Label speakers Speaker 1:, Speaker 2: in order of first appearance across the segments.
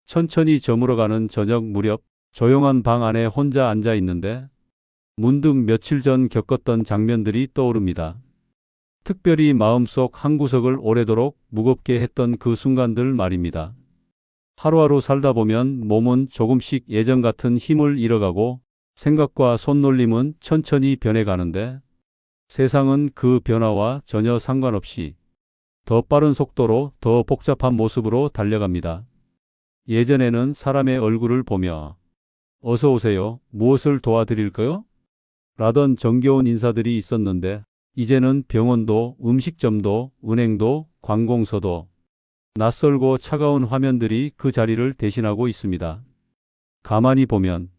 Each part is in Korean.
Speaker 1: 천천히 저물어가는 저녁 무렵 조용한 방 안에 혼자 앉아 있는데 문득 며칠 전 겪었던 장면들이 떠오릅니다. 특별히 마음속 한구석을 오래도록 무겁게 했던 그 순간들 말입니다. 하루하루 살다 보면 몸은 조금씩 예전 같은 힘을 잃어가고 생각과 손놀림은 천천히 변해가는데 세상은 그 변화와 전혀 상관없이 더 빠른 속도로 더 복잡한 모습으로 달려갑니다. 예전에는 사람의 얼굴을 보며 어서 오세요. 무엇을 도와드릴까요? 라던 정겨운 인사들이 있었는데 이제는 병원도 음식점도 은행도 관공서도 낯설고 차가운 화면들이 그 자리를 대신하고 있습니다. 가만히 보면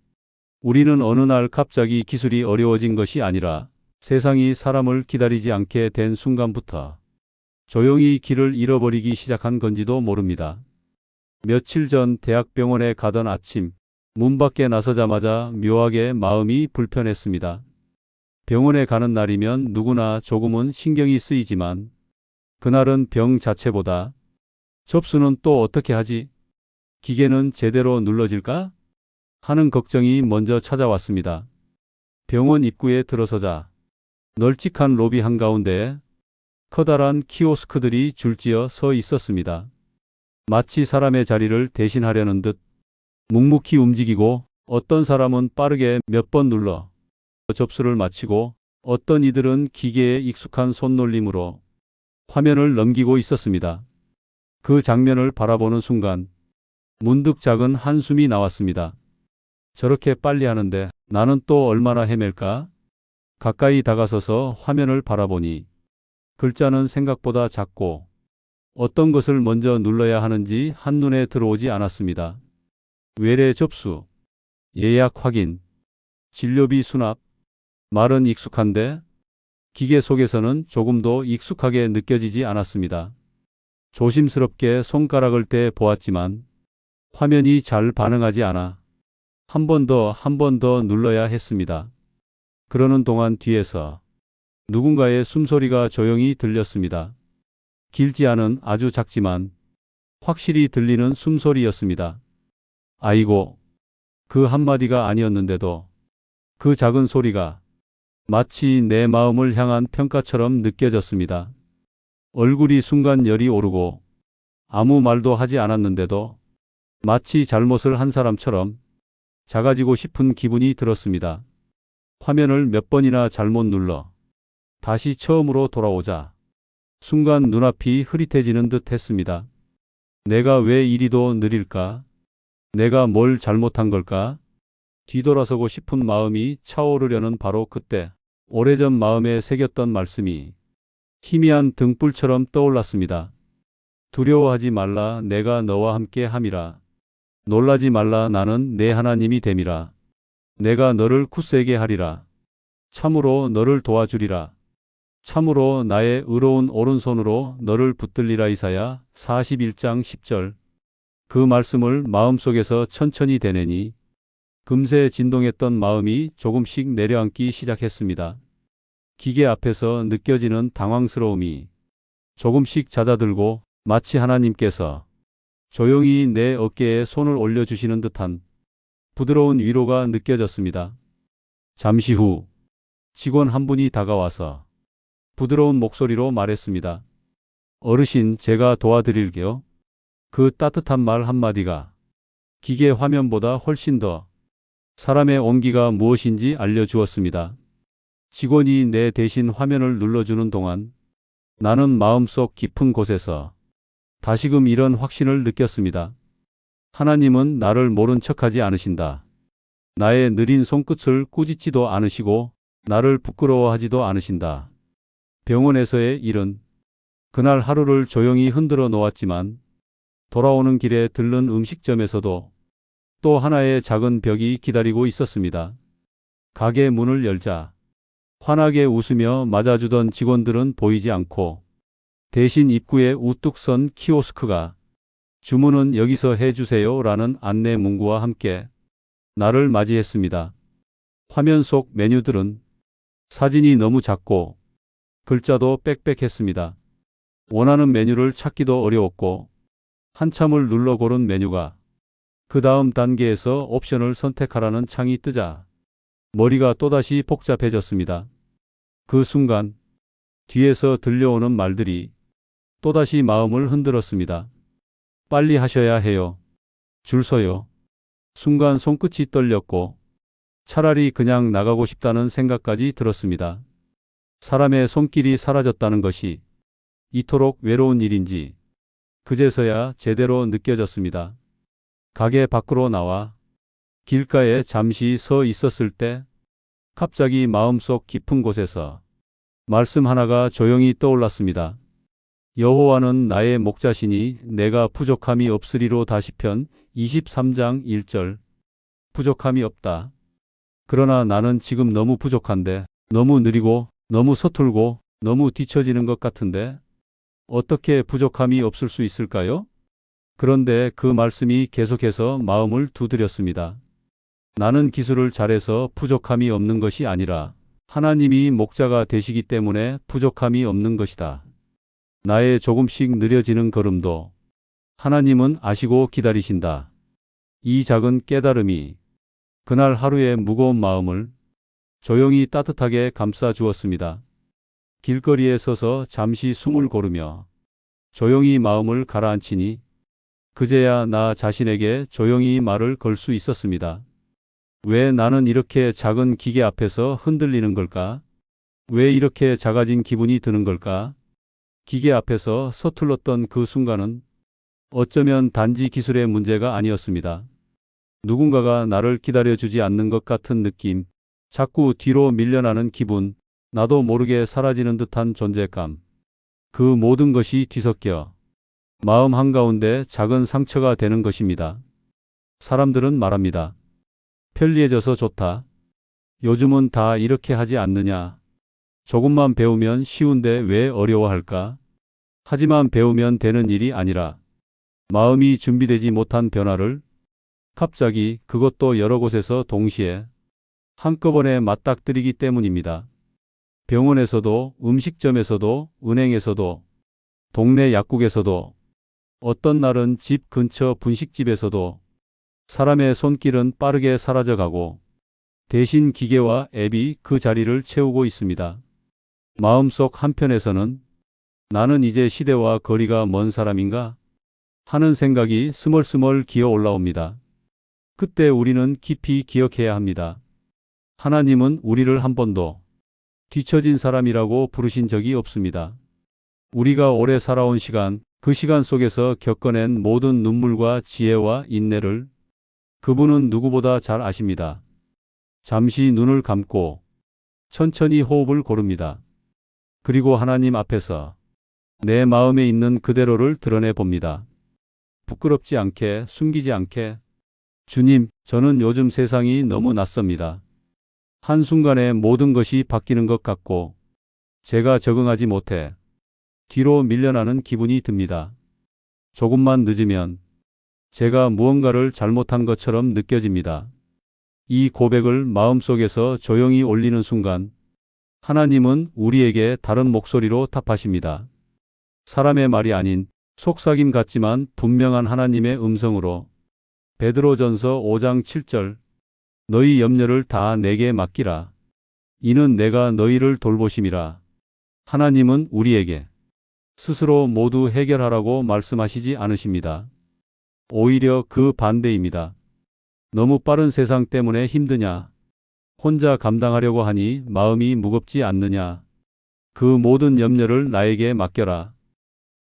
Speaker 1: 우리는 어느 날 갑자기 기술이 어려워진 것이 아니라 세상이 사람을 기다리지 않게 된 순간부터 조용히 길을 잃어버리기 시작한 건지도 모릅니다. 며칠 전 대학병원에 가던 아침, 문 밖에 나서자마자 묘하게 마음이 불편했습니다. 병원에 가는 날이면 누구나 조금은 신경이 쓰이지만 그날은 병 자체보다 접수는 또 어떻게 하지? 기계는 제대로 눌러질까? 하는 걱정이 먼저 찾아왔습니다. 병원 입구에 들어서자 널찍한 로비 한가운데에 커다란 키오스크들이 줄지어 서 있었습니다. 마치 사람의 자리를 대신하려는 듯 묵묵히 움직이고 어떤 사람은 빠르게 몇 번 눌러 접수를 마치고 어떤 이들은 기계에 익숙한 손놀림으로 화면을 넘기고 있었습니다. 그 장면을 바라보는 순간 문득 작은 한숨이 나왔습니다. 저렇게 빨리 하는데 나는 또 얼마나 헤맬까? 가까이 다가서서 화면을 바라보니 글자는 생각보다 작고 어떤 것을 먼저 눌러야 하는지 한눈에 들어오지 않았습니다. 외래 접수, 예약 확인, 진료비 수납, 말은 익숙한데 기계 속에서는 조금도 익숙하게 느껴지지 않았습니다. 조심스럽게 손가락을 대 보았지만 화면이 잘 반응하지 않아 한 번 더 눌러야 했습니다. 그러는 동안 뒤에서 누군가의 숨소리가 조용히 들렸습니다. 길지 않은 아주 작지만 확실히 들리는 숨소리였습니다. 아이고, 그 한마디가 아니었는데도 그 작은 소리가 마치 내 마음을 향한 평가처럼 느껴졌습니다. 얼굴이 순간 열이 오르고 아무 말도 하지 않았는데도 마치 잘못을 한 사람처럼 작아지고 싶은 기분이 들었습니다. 화면을 몇 번이나 잘못 눌러 다시 처음으로 돌아오자 순간 눈앞이 흐릿해지는 듯 했습니다. 내가 왜 이리도 느릴까? 내가 뭘 잘못한 걸까? 뒤돌아서고 싶은 마음이 차오르려는 바로 그때 오래전 마음에 새겼던 말씀이 희미한 등불처럼 떠올랐습니다. 두려워하지 말라 내가 너와 함께 함이라. 놀라지 말라 나는 내 하나님이 됨이라. 내가 너를 굳세게 하리라. 참으로 너를 도와주리라. 참으로 나의 의로운 오른손으로 너를 붙들리라. 이사야 41장 10절. 그 말씀을 마음속에서 천천히 되뇌니 금세 진동했던 마음이 조금씩 내려앉기 시작했습니다. 기계 앞에서 느껴지는 당황스러움이 조금씩 잦아들고 마치 하나님께서 조용히 내 어깨에 손을 올려주시는 듯한 부드러운 위로가 느껴졌습니다. 잠시 후 직원 한 분이 다가와서 부드러운 목소리로 말했습니다. 어르신, 제가 도와드릴게요. 그 따뜻한 말 한마디가 기계 화면보다 훨씬 더 사람의 온기가 무엇인지 알려주었습니다. 직원이 내 대신 화면을 눌러주는 동안 나는 마음속 깊은 곳에서 다시금 이런 확신을 느꼈습니다. 하나님은 나를 모른 척하지 않으신다. 나의 느린 손끝을 꾸짖지도 않으시고 나를 부끄러워하지도 않으신다. 병원에서의 일은 그날 하루를 조용히 흔들어 놓았지만 돌아오는 길에 들른 음식점에서도 또 하나의 작은 벽이 기다리고 있었습니다. 가게 문을 열자 환하게 웃으며 맞아주던 직원들은 보이지 않고 대신 입구에 우뚝 선 키오스크가 주문은 여기서 해주세요 라는 안내 문구와 함께 나를 맞이했습니다. 화면 속 메뉴들은 사진이 너무 작고 글자도 빽빽했습니다. 원하는 메뉴를 찾기도 어려웠고 한참을 눌러 고른 메뉴가 그 다음 단계에서 옵션을 선택하라는 창이 뜨자 머리가 또다시 복잡해졌습니다. 그 순간 뒤에서 들려오는 말들이 또다시 마음을 흔들었습니다. 빨리 하셔야 해요. 줄 서요. 순간 손끝이 떨렸고 차라리 그냥 나가고 싶다는 생각까지 들었습니다. 사람의 손길이 사라졌다는 것이 이토록 외로운 일인지 그제서야 제대로 느껴졌습니다. 가게 밖으로 나와 길가에 잠시 서 있었을 때 갑자기 마음속 깊은 곳에서 말씀 하나가 조용히 떠올랐습니다. 여호와는 나의 목자시니 내가 부족함이 없으리로. 다시편 23장 1절. 부족함이 없다. 그러나 나는 지금 너무 부족한데, 너무 느리고, 너무 서툴고, 너무 뒤처지는 것 같은데, 어떻게 부족함이 없을 수 있을까요? 그런데 그 말씀이 계속해서 마음을 두드렸습니다. 나는 기술을 잘해서 부족함이 없는 것이 아니라 하나님이 목자가 되시기 때문에 부족함이 없는 것이다. 나의 조금씩 느려지는 걸음도 하나님은 아시고 기다리신다. 이 작은 깨달음이 그날 하루의 무거운 마음을 조용히 따뜻하게 감싸 주었습니다. 길거리에 서서 잠시 숨을 고르며 조용히 마음을 가라앉히니 그제야 나 자신에게 조용히 말을 걸 수 있었습니다. 왜 나는 이렇게 작은 기계 앞에서 흔들리는 걸까? 왜 이렇게 작아진 기분이 드는 걸까? 기계 앞에서 서툴렀던 그 순간은 어쩌면 단지 기술의 문제가 아니었습니다. 누군가가 나를 기다려주지 않는 것 같은 느낌, 자꾸 뒤로 밀려나는 기분, 나도 모르게 사라지는 듯한 존재감. 그 모든 것이 뒤섞여 마음 한가운데 작은 상처가 되는 것입니다. 사람들은 말합니다. 편리해져서 좋다. 요즘은 다 이렇게 하지 않느냐. 조금만 배우면 쉬운데 왜 어려워할까? 하지만 배우면 되는 일이 아니라 마음이 준비되지 못한 변화를 갑자기 그것도 여러 곳에서 동시에 한꺼번에 맞닥뜨리기 때문입니다. 병원에서도, 음식점에서도, 은행에서도, 동네 약국에서도, 어떤 날은 집 근처 분식집에서도 사람의 손길은 빠르게 사라져가고 대신 기계와 앱이 그 자리를 채우고 있습니다. 마음속 한편에서는 나는 이제 시대와 거리가 먼 사람인가 하는 생각이 스멀스멀 기어 올라옵니다. 그때 우리는 깊이 기억해야 합니다. 하나님은 우리를 한 번도 뒤처진 사람이라고 부르신 적이 없습니다. 우리가 오래 살아온 시간, 그 시간 속에서 겪어낸 모든 눈물과 지혜와 인내를 그분은 누구보다 잘 아십니다. 잠시 눈을 감고 천천히 호흡을 고릅니다. 그리고 하나님 앞에서 내 마음에 있는 그대로를 드러내 봅니다. 부끄럽지 않게, 숨기지 않게. 주님, 저는 요즘 세상이 너무 낯섭니다. 한순간에 모든 것이 바뀌는 것 같고 제가 적응하지 못해 뒤로 밀려나는 기분이 듭니다. 조금만 늦으면 제가 무언가를 잘못한 것처럼 느껴집니다. 이 고백을 마음속에서 조용히 올리는 순간 하나님은 우리에게 다른 목소리로 답하십니다. 사람의 말이 아닌 속삭임 같지만 분명한 하나님의 음성으로 베드로전서 5장 7절 너희 염려를 다 내게 맡기라. 이는 내가 너희를 돌보심이라. 하나님은 우리에게 스스로 모두 해결하라고 말씀하시지 않으십니다. 오히려 그 반대입니다. 너무 빠른 세상 때문에 힘드냐? 혼자 감당하려고 하니 마음이 무겁지 않느냐? 그 모든 염려를 나에게 맡겨라.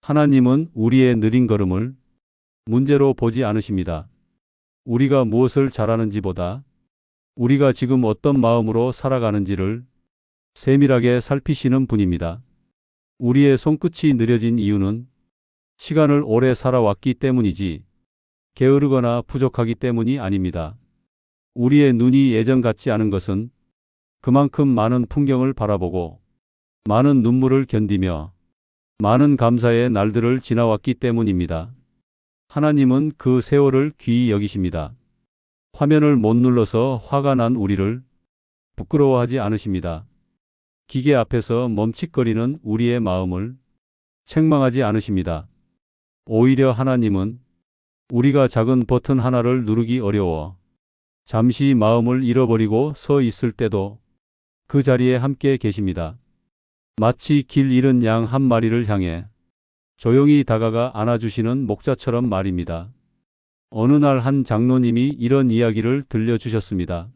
Speaker 1: 하나님은 우리의 느린 걸음을 문제로 보지 않으십니다. 우리가 무엇을 잘하는지보다 우리가 지금 어떤 마음으로 살아가는지를 세밀하게 살피시는 분입니다. 우리의 손끝이 느려진 이유는 시간을 오래 살아왔기 때문이지 게으르거나 부족하기 때문이 아닙니다. 우리의 눈이 예전 같지 않은 것은 그만큼 많은 풍경을 바라보고 많은 눈물을 견디며 많은 감사의 날들을 지나왔기 때문입니다. 하나님은 그 세월을 귀히 여기십니다. 화면을 못 눌러서 화가 난 우리를 부끄러워하지 않으십니다. 기계 앞에서 멈칫거리는 우리의 마음을 책망하지 않으십니다. 오히려 하나님은 우리가 작은 버튼 하나를 누르기 어려워 잠시 마음을 잃어버리고 서 있을 때도 그 자리에 함께 계십니다. 마치 길 잃은 양 한 마리를 향해 조용히 다가가 안아주시는 목자처럼 말입니다. 어느 날 한 장로님이 이런 이야기를 들려주셨습니다.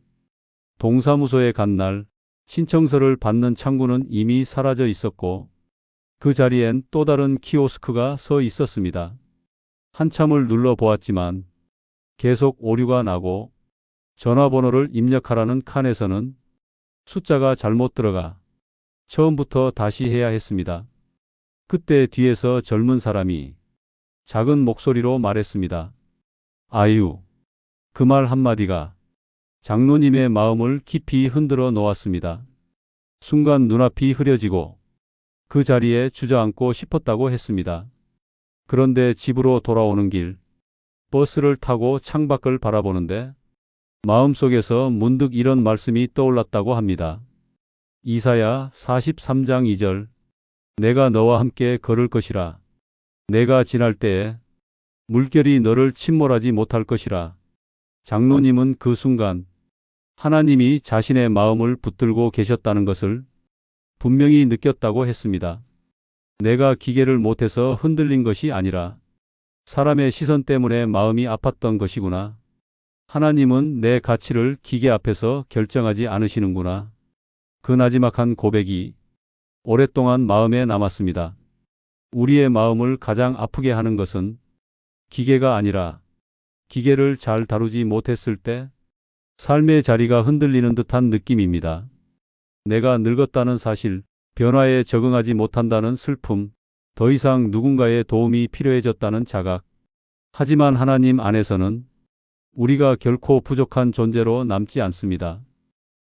Speaker 1: 동사무소에 간 날 신청서를 받는 창구는 이미 사라져 있었고 그 자리엔 또 다른 키오스크가 서 있었습니다. 한참을 눌러보았지만 계속 오류가 나고 전화번호를 입력하라는 칸에서는 숫자가 잘못 들어가 처음부터 다시 해야 했습니다. 그때 뒤에서 젊은 사람이 작은 목소리로 말했습니다. 아유, 그 말 한마디가 장로님의 마음을 깊이 흔들어 놓았습니다. 순간 눈앞이 흐려지고 그 자리에 주저앉고 싶었다고 했습니다. 그런데 집으로 돌아오는 길, 버스를 타고 창밖을 바라보는데 마음속에서 문득 이런 말씀이 떠올랐다고 합니다. 이사야 43장 2절 내가 너와 함께 걸을 것이라. 내가 지날 때에 물결이 너를 침몰하지 못할 것이라. 장로님은 그 순간 하나님이 자신의 마음을 붙들고 계셨다는 것을 분명히 느꼈다고 했습니다. 내가 기계를 못해서 흔들린 것이 아니라 사람의 시선 때문에 마음이 아팠던 것이구나. 하나님은 내 가치를 기계 앞에서 결정하지 않으시는구나. 그 나지막한 고백이 오랫동안 마음에 남았습니다. 우리의 마음을 가장 아프게 하는 것은 기계가 아니라 기계를 잘 다루지 못했을 때 삶의 자리가 흔들리는 듯한 느낌입니다. 내가 늙었다는 사실, 변화에 적응하지 못한다는 슬픔, 더 이상 누군가의 도움이 필요해졌다는 자각. 하지만 하나님 안에서는 우리가 결코 부족한 존재로 남지 않습니다.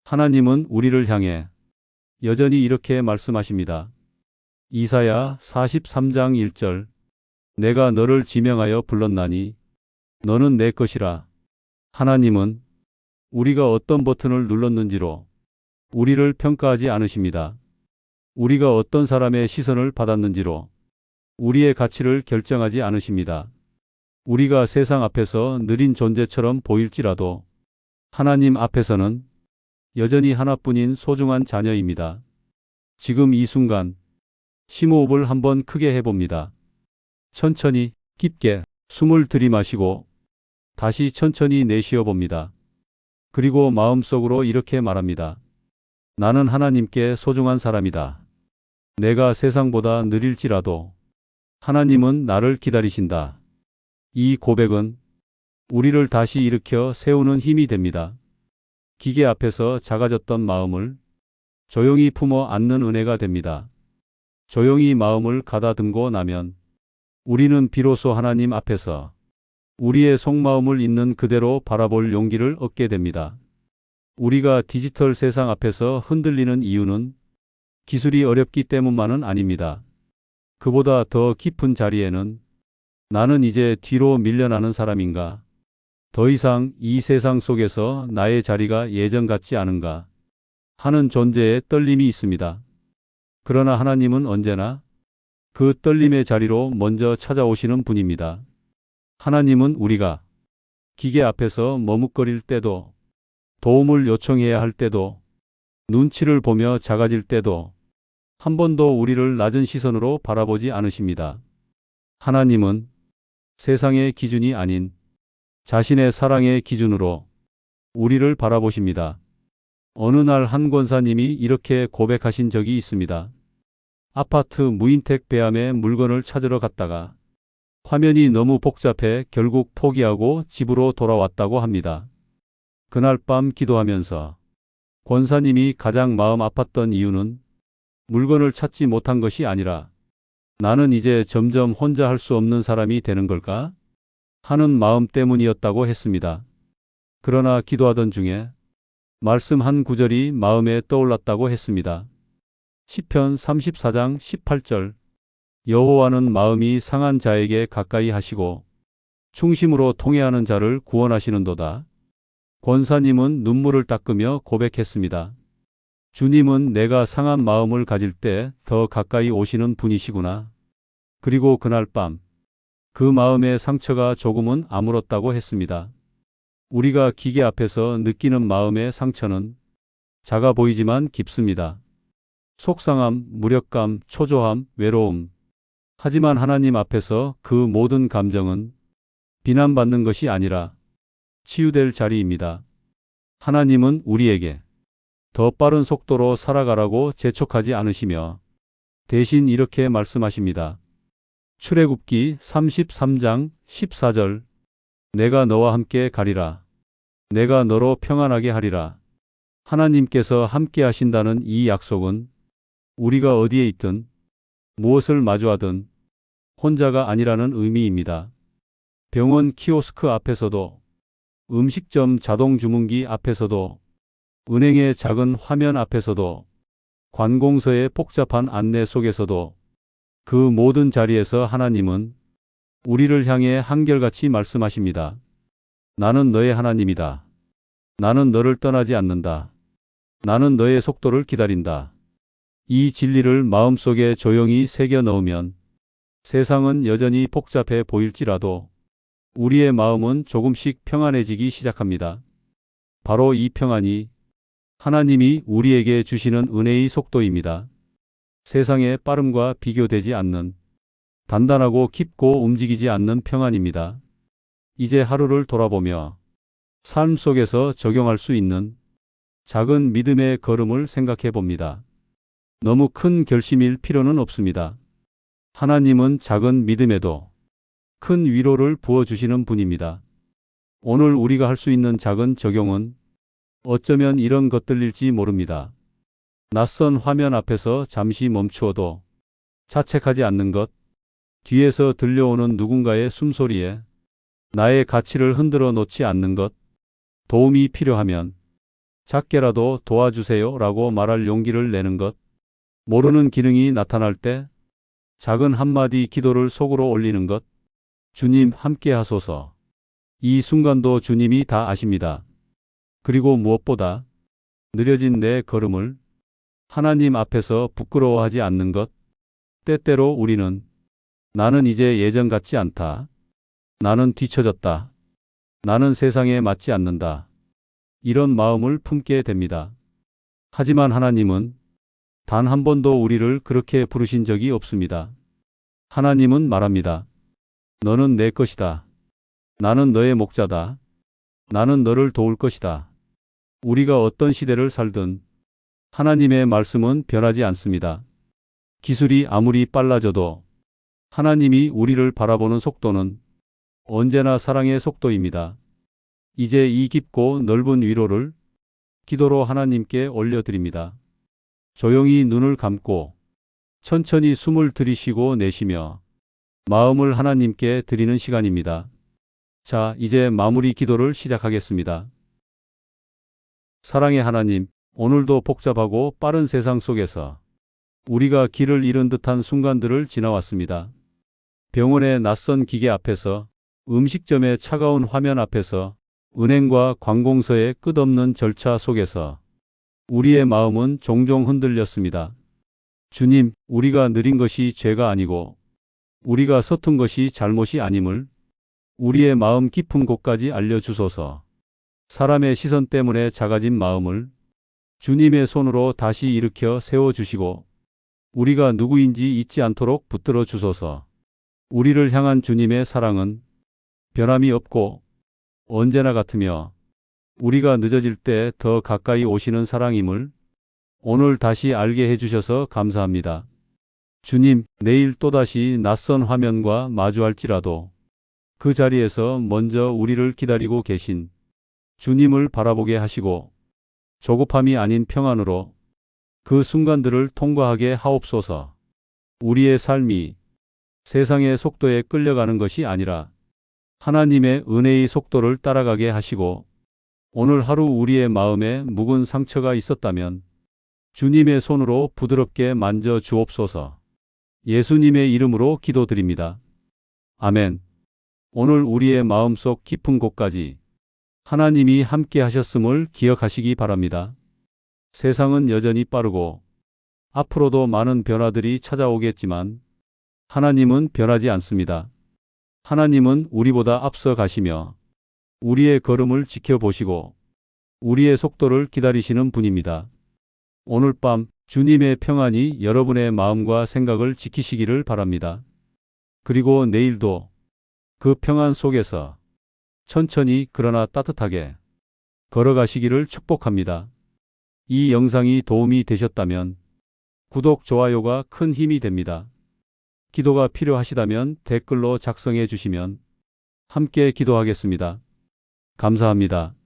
Speaker 1: 하나님은 우리를 향해 여전히 이렇게 말씀하십니다. 이사야 43장 1절 내가 너를 지명하여 불렀나니 너는 내 것이라. 하나님은 우리가 어떤 버튼을 눌렀는지로 우리를 평가하지 않으십니다. 우리가 어떤 사람의 시선을 받았는지로 우리의 가치를 결정하지 않으십니다. 우리가 세상 앞에서 느린 존재처럼 보일지라도 하나님 앞에서는 여전히 하나뿐인 소중한 자녀입니다. 지금 이 순간 심호흡을 한번 크게 해봅니다. 천천히 깊게 숨을 들이마시고 다시 천천히 내쉬어 봅니다. 그리고 마음속으로 이렇게 말합니다. 나는 하나님께 소중한 사람이다. 내가 세상보다 느릴지라도 하나님은 나를 기다리신다. 이 고백은 우리를 다시 일으켜 세우는 힘이 됩니다. 기계 앞에서 작아졌던 마음을 조용히 품어 안는 은혜가 됩니다. 조용히 마음을 가다듬고 나면 우리는 비로소 하나님 앞에서 우리의 속마음을 있는 그대로 바라볼 용기를 얻게 됩니다. 우리가 디지털 세상 앞에서 흔들리는 이유는 기술이 어렵기 때문만은 아닙니다. 그보다 더 깊은 자리에는 나는 이제 뒤로 밀려나는 사람인가? 더 이상 이 세상 속에서 나의 자리가 예전 같지 않은가? 하는 존재의 떨림이 있습니다. 그러나 하나님은 언제나 그 떨림의 자리로 먼저 찾아오시는 분입니다. 하나님은 우리가 기계 앞에서 머뭇거릴 때도, 도움을 요청해야 할 때도, 눈치를 보며 작아질 때도 한 번도 우리를 낮은 시선으로 바라보지 않으십니다. 하나님은 세상의 기준이 아닌 자신의 사랑의 기준으로 우리를 바라보십니다. 어느 날 한 권사님이 이렇게 고백하신 적이 있습니다. 아파트 무인택 배함에 물건을 찾으러 갔다가 화면이 너무 복잡해 결국 포기하고 집으로 돌아왔다고 합니다. 그날 밤 기도하면서 권사님이 가장 마음 아팠던 이유는 물건을 찾지 못한 것이 아니라 나는 이제 점점 혼자 할 수 없는 사람이 되는 걸까? 하는 마음 때문이었다고 했습니다. 그러나 기도하던 중에 말씀 한 구절이 마음에 떠올랐다고 했습니다. 시편 34장 18절 여호와는 마음이 상한 자에게 가까이 하시고 충심으로 통회하는 자를 구원하시는도다. 권사님은 눈물을 닦으며 고백했습니다. 주님은 내가 상한 마음을 가질 때 더 가까이 오시는 분이시구나. 그리고 그날 밤 그 마음의 상처가 조금은 아물었다고 했습니다. 우리가 기계 앞에서 느끼는 마음의 상처는 작아 보이지만 깊습니다. 속상함, 무력감, 초조함, 외로움. 하지만 하나님 앞에서 그 모든 감정은 비난받는 것이 아니라 치유될 자리입니다. 하나님은 우리에게 더 빠른 속도로 살아가라고 재촉하지 않으시며 대신 이렇게 말씀하십니다. 출애굽기 33장 14절 내가 너와 함께 가리라. 내가 너로 평안하게 하리라. 하나님께서 함께 하신다는 이 약속은 우리가 어디에 있든 무엇을 마주하든 혼자가 아니라는 의미입니다. 병원 키오스크 앞에서도 음식점 자동 주문기 앞에서도 은행의 작은 화면 앞에서도 관공서의 복잡한 안내 속에서도 그 모든 자리에서 하나님은 우리를 향해 한결같이 말씀하십니다. 나는 너의 하나님이다. 나는 너를 떠나지 않는다. 나는 너의 속도를 기다린다. 이 진리를 마음속에 조용히 새겨 넣으면 세상은 여전히 복잡해 보일지라도 우리의 마음은 조금씩 평안해지기 시작합니다. 바로 이 평안이 하나님이 우리에게 주시는 은혜의 속도입니다. 세상의 빠름과 비교되지 않는 단단하고 깊고 움직이지 않는 평안입니다. 이제 하루를 돌아보며 삶 속에서 적용할 수 있는 작은 믿음의 걸음을 생각해 봅니다. 너무 큰 결심일 필요는 없습니다. 하나님은 작은 믿음에도 큰 위로를 부어주시는 분입니다. 오늘 우리가 할 수 있는 작은 적용은 어쩌면 이런 것들일지 모릅니다. 낯선 화면 앞에서 잠시 멈추어도 자책하지 않는 것, 뒤에서 들려오는 누군가의 숨소리에 나의 가치를 흔들어 놓지 않는 것, 도움이 필요하면 작게라도 도와주세요 라고 말할 용기를 내는 것, 모르는 기능이 나타날 때 작은 한마디 기도를 속으로 올리는 것, 주님 함께 하소서. 이 순간도 주님이 다 아십니다. 그리고 무엇보다 느려진 내 걸음을 하나님 앞에서 부끄러워하지 않는 것, 때때로 우리는 나는 이제 예전 같지 않다. 나는 뒤처졌다. 나는 세상에 맞지 않는다. 이런 마음을 품게 됩니다. 하지만 하나님은 단 한 번도 우리를 그렇게 부르신 적이 없습니다. 하나님은 말합니다. 너는 내 것이다. 나는 너의 목자다. 나는 너를 도울 것이다. 우리가 어떤 시대를 살든 하나님의 말씀은 변하지 않습니다. 기술이 아무리 빨라져도 하나님이 우리를 바라보는 속도는 언제나 사랑의 속도입니다. 이제 이 깊고 넓은 위로를 기도로 하나님께 올려드립니다. 조용히 눈을 감고 천천히 숨을 들이쉬고 내쉬며 마음을 하나님께 드리는 시간입니다. 자, 이제 마무리 기도를 시작하겠습니다. 사랑의 하나님, 오늘도 복잡하고 빠른 세상 속에서 우리가 길을 잃은 듯한 순간들을 지나왔습니다. 병원의 낯선 기계 앞에서, 음식점의 차가운 화면 앞에서, 은행과 관공서의 끝없는 절차 속에서 우리의 마음은 종종 흔들렸습니다. 주님, 우리가 느린 것이 죄가 아니고 우리가 서툰 것이 잘못이 아님을 우리의 마음 깊은 곳까지 알려주소서. 사람의 시선 때문에 작아진 마음을 주님의 손으로 다시 일으켜 세워주시고 우리가 누구인지 잊지 않도록 붙들어 주소서. 우리를 향한 주님의 사랑은 변함이 없고 언제나 같으며 우리가 늦어질 때 더 가까이 오시는 사랑임을 오늘 다시 알게 해주셔서 감사합니다. 주님, 내일 또다시 낯선 화면과 마주할지라도 그 자리에서 먼저 우리를 기다리고 계신 주님을 바라보게 하시고 조급함이 아닌 평안으로 그 순간들을 통과하게 하옵소서. 우리의 삶이 세상의 속도에 끌려가는 것이 아니라 하나님의 은혜의 속도를 따라가게 하시고 오늘 하루 우리의 마음에 묵은 상처가 있었다면 주님의 손으로 부드럽게 만져 주옵소서. 예수님의 이름으로 기도드립니다. 아멘. 오늘 우리의 마음속 깊은 곳까지 하나님이 함께 하셨음을 기억하시기 바랍니다. 세상은 여전히 빠르고 앞으로도 많은 변화들이 찾아오겠지만 하나님은 변하지 않습니다. 하나님은 우리보다 앞서 가시며 우리의 걸음을 지켜보시고 우리의 속도를 기다리시는 분입니다. 오늘 밤 주님의 평안이 여러분의 마음과 생각을 지키시기를 바랍니다. 그리고 내일도 그 평안 속에서 천천히 그러나 따뜻하게 걸어가시기를 축복합니다. 이 영상이 도움이 되셨다면 구독, 좋아요가 큰 힘이 됩니다. 기도가 필요하시다면 댓글로 작성해 주시면 함께 기도하겠습니다. 감사합니다.